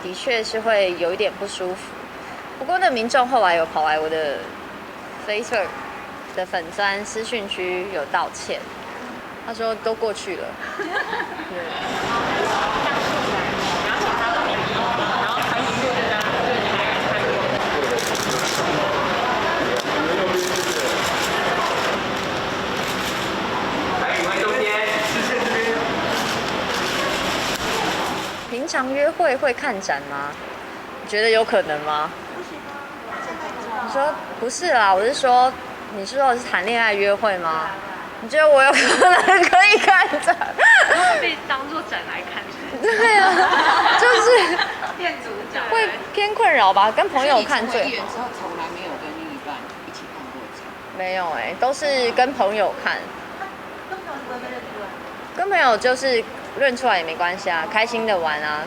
的确是会有一点不舒服。不过那民众后来有跑来我的 Facebook 的粉专私讯区有道歉，他说都过去了。对。平常约会会看展吗？你觉得有可能吗？你说不是啦，我是说，你是说是谈恋爱约会吗？你觉得我有可能可以看展？被当作展来看。对啊，就是店主展会偏困扰吧，跟朋友看最好。艺人之后从来没有跟另一半一起看过展。没有都是跟朋友看。跟朋友就是认出来也没关系啊，开心的玩啊，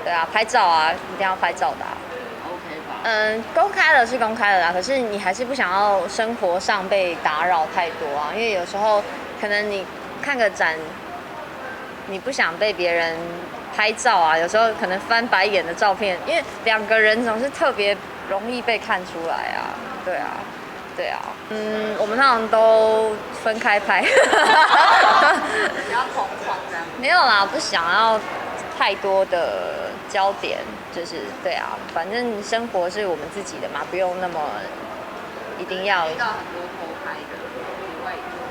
对啊，拍照啊，一定要拍照的啊。OK 吧？公开了是公开了啦，可是你还是不想要生活上被打扰太多啊，因为有时候可能你看个展，你不想被别人拍照啊，有时候可能翻白眼的照片，因为两个人总是特别容易被看出来啊，对啊。对啊，我们通常都分开拍，比较同框这样。没有啦，不想要太多的焦点，就是对啊，反正生活是我们自己的嘛，不用那么一定要。遇到很多偷拍的，你会就是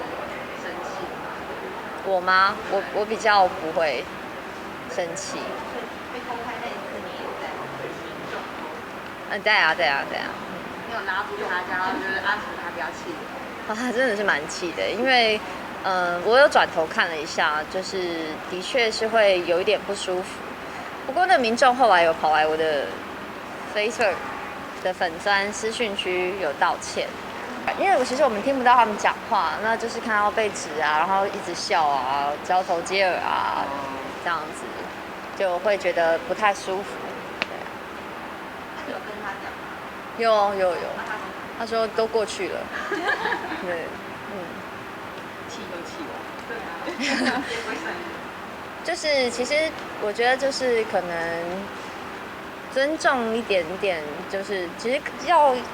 生气吗？我吗？我比较不会生气。被偷拍那一次你也在民众偷。对啊，对啊，对啊。你有拉住他，然后就是安抚他不要气人。啊，真的是蛮气的，因为我有转头看了一下，就是的确是会有一点不舒服。不过那民众后来有跑来我的 Facebook 的粉专私讯区有道歉，因为其实我们听不到他们讲话，那就是看到被指啊，然后一直笑啊，交头接耳啊，这样子就会觉得不太舒服。对啊。那你有跟他讲吗？有，他说都过去了。对，气都气完。对啊。就是其实我觉得就是可能尊重一点点，就是其实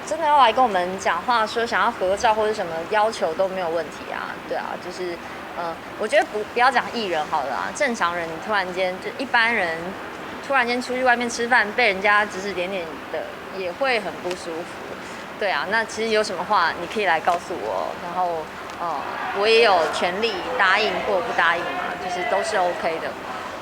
真的要来跟我们讲话，说想要合照或者什么要求都没有问题啊，对啊，就是我觉得不要讲艺人好了啊，正常人你突然间就一般人突然间出去外面吃饭被人家指指点点的，也会很不舒服。对啊，那其实有什么话你可以来告诉我，然后我也有权利答应或不答应嘛，就是都是 OK 的，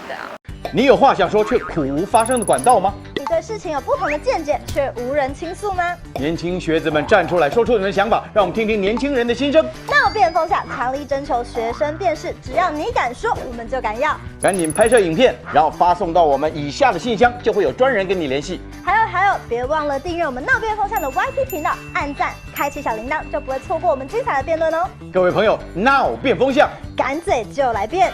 对啊。你有话想说却苦无发声的管道吗？你对事情有不同的见解却无人倾诉吗？年轻学子们站出来说出你们的想法，让我们听听年轻人的心声。闹辩风下强力征求学生辨识，只要你敢说，我们就敢要。赶紧拍摄影片，然后发送到我们以下的信箱，就会有专人跟你联系。还有，别忘了订阅我们闹辩风向的 YT 频道，按赞，开启小铃铛，就不会错过我们精彩的辩论哦。各位朋友，闹辩风向，敢嘴就来辩。